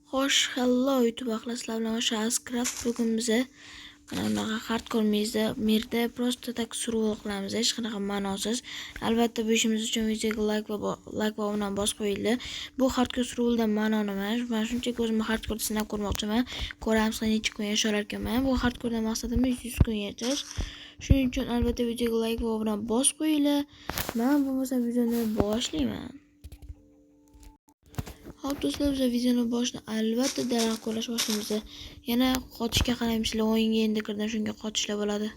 Xo'sh, hello YouTube axlaslar bilan Shazcraft. Bugun biza mana bunaqa hardcore mirda просто tak survival qilamiz. Hech qanaqa ma'nosiz. Albatta bu ishimiz uchun videoga like va obuna bosib qo'yinglar. Bu hardcore survivaldan ma'no nima? Men shunchaki o'zimni hardcore sinab ko'rmoqchiman. Ko'ramiz necha kun yashar ekanman. Bu hardcoredan maqsadimiz 100 kun yashash. Shuning uchun albatta videoga like va obuna bosib qo'yinglar. Men bo'lmasa videoni boshlayman. Hop do'stlar, biz videoni boshida albatta daraxt qo'llash boshlaymiz. Yana qochishga qaraymizlar, o'yinga endi kirdim, shunga qochishlar bo'ladi.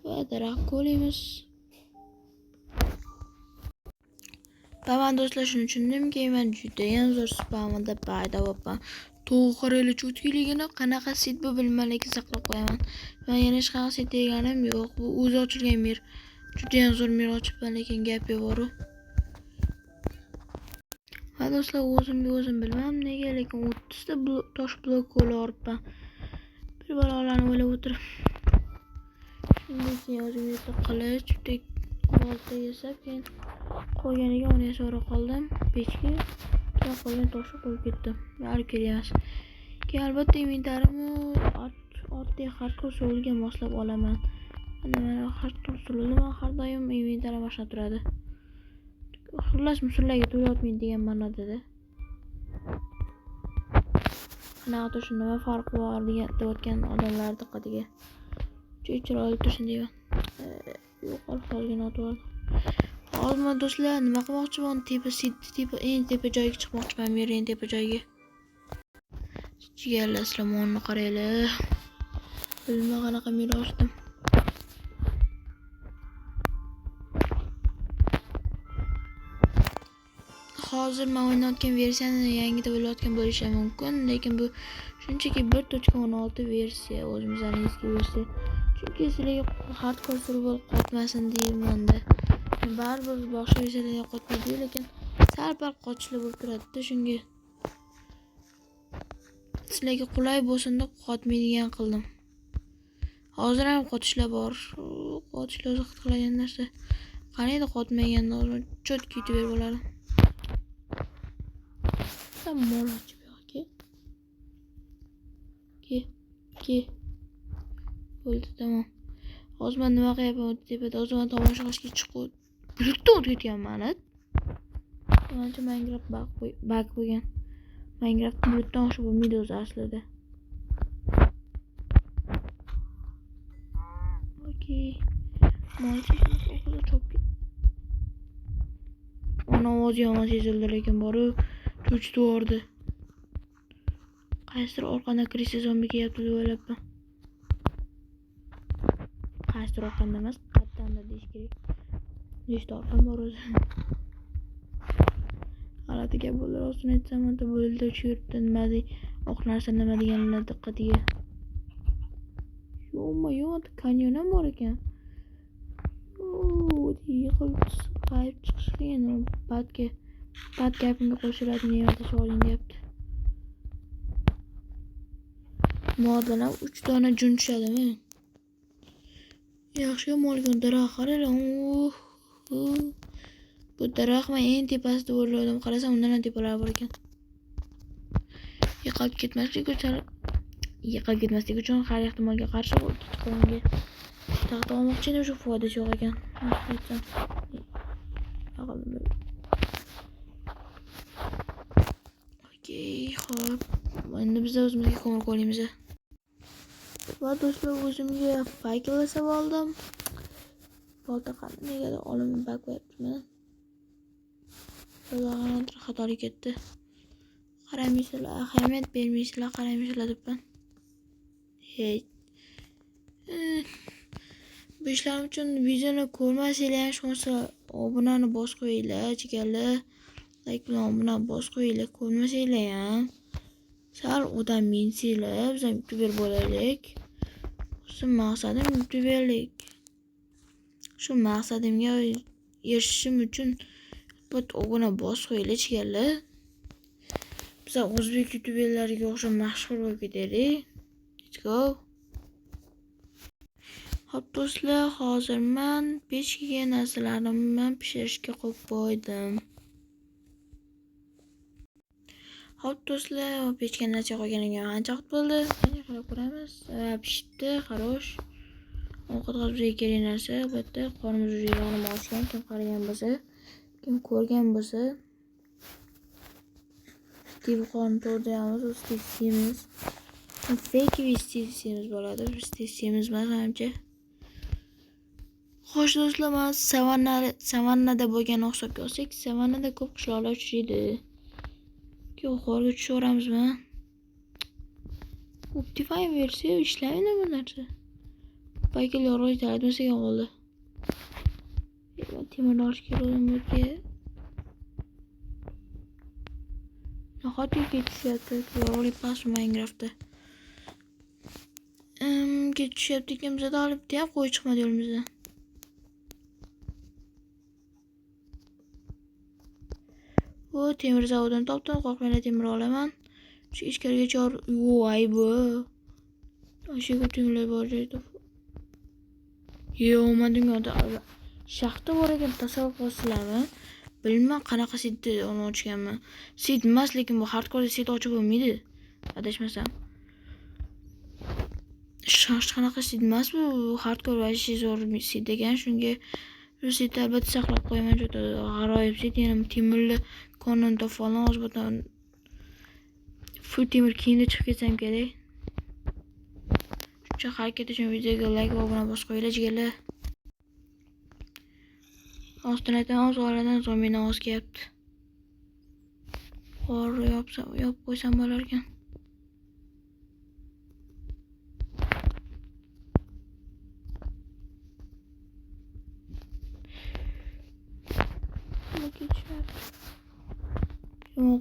Va daraxt qo'laymiz. Va men do'stlar shuni tushundimki, men juda ham zo'r spamda paydo bo'libman. To'g'ri cho'tkiligini qanaqa sit bu bilmalikka saqlab qo'yaman. Men yana hech qanaqa sit deganim yo'q. Bu o'zi ochilgan mir. Juda ham zo'r mir ochibman, lekin gap yo'q. Ha do'stlar, o'zim bilmam nega, lekin 30 ta tosh blok qo'yib bir balolarni o'ylab o'tirib. Shunday keyin o'zimga qilich, olti yasab, keyin qolganiga uni yasab qoldim. Pechga qolgan toshni qo'yib ketdim. Yari kerak. Keyin albatta inventarimni ortga hardcore so'lga moslab olaman. Mana hardcore so'lda har doim inventarim boshqa turadi. Xullas musullarga to'yotmaydi degan ma'noda. Qanaqa tursin, nima farqi bor degan deyotgan odamlar diqqatiga. Chiroyli tursin deyman. Yo'qolib qolgan otib. Hozir do'stlar, nima qilmoqchiman? Eng tepa joyga chiqmoqchiman, men eng tepa joyga. Jigarlar, Islomonni qaranglar. Bilma qanaqa mer ochdim. Hozir men o'ynayotgan versiyani yangida bo'layotgan bo'lishi mumkin, lekin bu shunchaki 1.16 versiya, o'zimizning eski versiya. Chunki sizlarga hardcore survival qotmasin deyman-da. Baribir boshqa versiyalarga qotmaydi, lekin sal-pal qochishlar bo'lib turadi-da, shunga sizlarga qulay bo'lsin deb qotmaydigan qildim. Hozir ham qotishlar bor. Qotishlar o'zi qilgan narsa. Qaniydi qotmaganda hozir cho'tki yutib berib bo'ladi. Mol ochib yo'q ki. Bo'ldi, tamom. Hozir men nima qilyapman? Tepada o'zimni tomosha qilishga chiqib bulutda o'tayotganman. Menimcha Minecraft bug bo'lgan. Minecraft bulutdan oshib bo'lmaydi o'zi aslida. Okey. Ona ovoz yomon sezildi, lekin borib cho'chitib yubordi. Qaysidir orqadan kirishsa zombi kelyapti deb o'ylabman. Qaysidir orqadan emas, qattandir deyish kerak. Nechta orqam bor o'zi? G'alati gap bo'ldi, rostini aytsam, unda bo'ldi yurtda nima oq narsa nima deganlar diqqatiga. Yo'q, kanyon ham bor ekan. Yiqilib qayib chiqishgan bad gapimga qo'shiladi, niyati so'ling gapdi. Moddan 3 dona jun tushadimi? Yaxshi molgan daraxt qaranglar. Bu daraxt men eng tepasida o'rladim. Qarasam undan ham tepalar bor ekan. Yiqilib ketmaslik uchun har ehtimolga qarshi qonga taxt olmoqchi edim, shu foydasi yo'q ekan. Okey, xo'p. Endi biz o'zimizga ko'mir qo'yamiz. Va do'stlar, o'zimga fayklasab oldim. Bolta negadir olimni bak qo'yapman. Ularning xatolik ketdi. Qaramaysizlar, ahamiyat bermaysizlar, qaramaysizlar debman. Hey. Bu ishlarim uchun videoni ko'rmasanglar ham shuncha obunani bosib qo'yinglar, jigarlar. Like bilan obunani bosib qo'yinglar, ko'rmasanglar ham. Sal odam minsizlar, biz ham youtuber bo'laylik. Shu maqsadim youtuberlik. Shu maqsadimga erishishim uchun obuna bosib qo'yinglar, jigarlar. Biz o'zbek youtuberlariga o'xshab mashhur bo'lib ketaylik. Let's go. Hop do'stlar, hozir men pechkaga narsalarimni pishirishga qo'yib qo'ydim. Hop do'stlar, pechga narsa qo'yganimga ancha vaqt bo'ldi. Qani qarab ko'ramiz. Pishdi, xarosh. Ovqat qilib kerak narsa, albatta qornimiz yog'ini ochgan, kim qaragan bo'lsa, kim ko'rgan bo'lsa, Steve qorni to'ldiramiz, Steve Sims. Fake Steve Sims bo'ladi, Steve Sims emas menimcha. Xo'sh do'stlar, men savannada bo'lgan hisobga olsak, savannada ko'p qushlar uchraydi. Yuqoriga tushaveramizmi? Optifine versiya ishlamaydi bu narsa. Bakil yorug'lik taratmasaga qoldi. Temirni olish kerak bo'ldi. Nahotki ketishyapti, yorug'lik past Minecraftda. Ketishyapti ekan, bizda olibdi ham qo'yib chiqmadi yo'limizdan. Bu temir zavodidan topdim, qo'rqmanglar temir olaman. Shu ichkarigacha voy bu. Ashyoga temir bor joyda. Yo'qmadim yo'da. Shaxta bor ekan, tasavvur qilsizlarmi? Bilmam qanaqa setni uni ochganman. Set emas, lekin bu hardcore set ochib bo'lmaydi. Adashmasam. Qanaqa set emas bu, hardcore va zo'r set ekan, shunga shu setni albatta saqlab qo'yaman. Juda g'aroyib set, yana temirli konunta falan o'zbatan full temir kiyimda chiqib ketsam kerak. Shuncha harakat uchun videoga like va obuna bosib qo'yinglar jigarlar. Ostonatan oradan zombini oz kelyapti. Qorni yopib qo'ysam bo'lar ekan.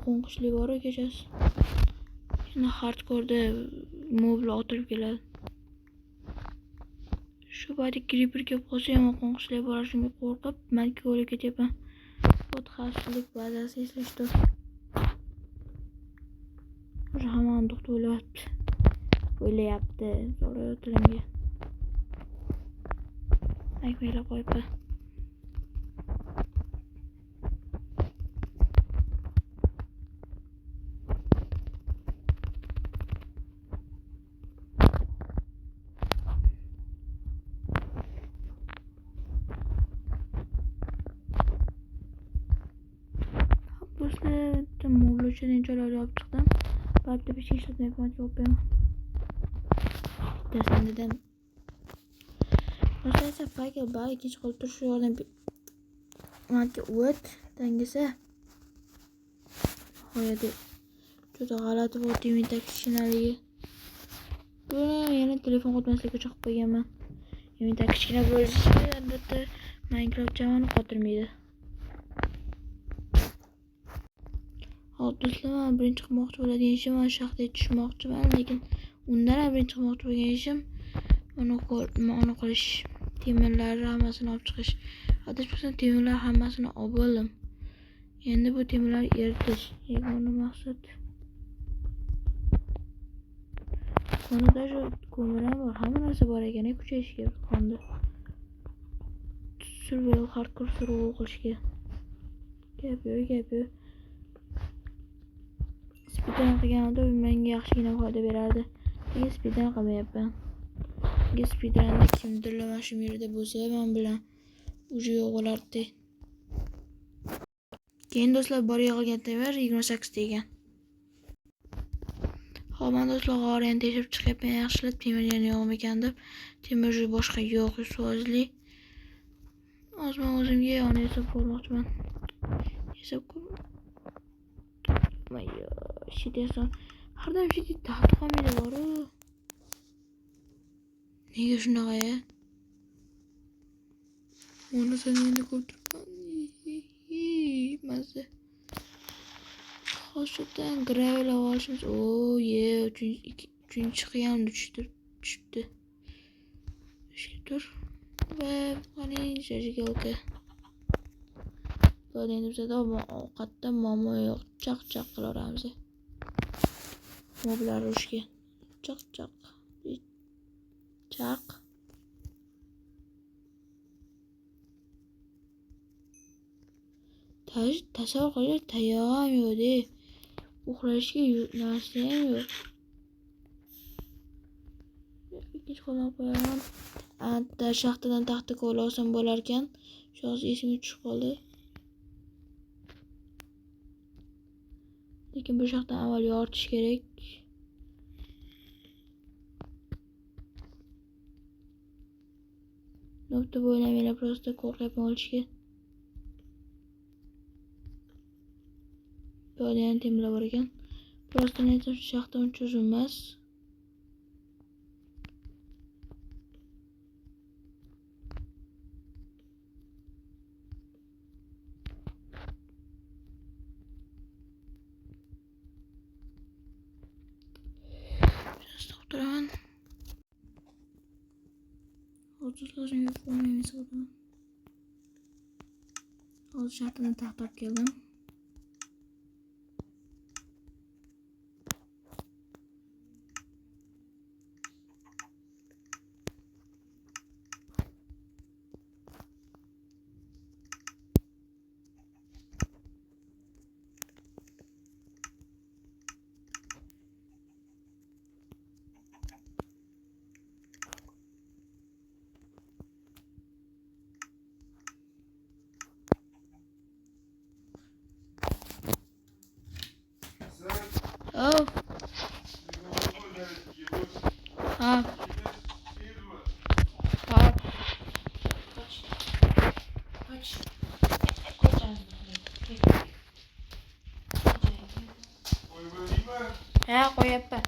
Qo'nqishli bor kechasi. Yana hardcore'da moblar otilib keladi. Shu paytda creeper kelib qolsa ham qo'nqishli bor, shunga qo'rqib men o'lib ketyapman. Bot xavfsizlik bazasi eslashdi. O'sha hamon to'xtab o'ylayapti. Zo'r tilimga. Aytmaylar qo'yibdi. Moblardan joylar olib chiqdim. Paytda bir şey ishlatmayapman, javob beraman. Dasandidan. Boshqa payga bari ikkinchi qolib turish yordam menga o't dangasa. Nihoyatda juda g'alati bo'ldi menda kichkinaligi. Buni yana telefon qotmaslikka chiqib qo'yganman. Menda kichkina bo'lishi albatta Minecraft jamani qotirmaydi. Do'stlar, birinchi qilmoqchi bo'ladigan ishim mana shaxta tushmoqchiman, lekin undan ham birinchi qilmoqchi bo'lgan ishim uni qilish, temirlarni hammasini olib chiqish. Adashmasam temirlar hammasini olib oldim. Endi bu temirlarni eritish yagona maqsad. Qonida shu ko'mir ham bor, hamma narsa bor ekan, kuchayishga qonda. Survival hardcore survival qilishga. Gap yo'q. Speedrun qilganimda menga yaxshigina foyda berardi. Lekin speedrun qilmayapman. Speedrunda kimdirlar mana shu yerda bo'lsa, men bilan uji yo'q bo'lardi. Keyin do'stlar bor yig'ilgan temir 28 ta ekan. Hop, men do'stlar g'orani teshib chiqyapman, yaxshilab temir yana yo'qmikan deb. Temir boshqa yo'q, sozli. O'zim o'zimga yana hisob ko'rmoqchiman. Mayo, shidasi. Har doim shiddat taxti qolmaydi bor-ku. Nega shunaqa ya? Uni sen endi ko'rtirman. Mazza. Hozirdan gravel olishimiz. Uchinchi qiyamda tushibdi. Ishga tur. Va qani jajigalka. Endi bizda ovqatda muammo yo'q. Chaq qilaveramiz. Moblar urushga. Chaq. Tasavvur qilinglar, tayog'im yo'q-de. uxlashga narsa ham yo'q. Ikkinchi qo'ldan qo'yaman. Shaxtadan taxta ko'l olsam bo'lar ekan. Shu hozir esimga tushib qoldi. Lekin bu shaxtani avval yoritish kerak. Nokta bo'ylamanglar, prosta qo'rqyapman olishga. Piyoda yana temirlar bor ekan. Prosta aytsam shu shaxta uncha uzun emas. Turaman. Hozir lazım yok olmayayım sonra. Hozir shaxtadan taxta olib keldim. Oh. Ha. Ha. Kaç. Ha, qo'yapman.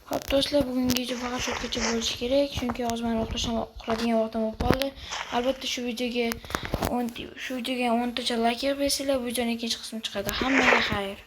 Hop do'stlar, bugungi video faqat shu yergacha bo'lishi kerak, chunki hozir men uxlaydigan vaqtim bo'lib qoldi. Albatta shu videoga 10 tacha like bersanglar, videoning ikkinchi qismi chiqadi. Hammaga xayr.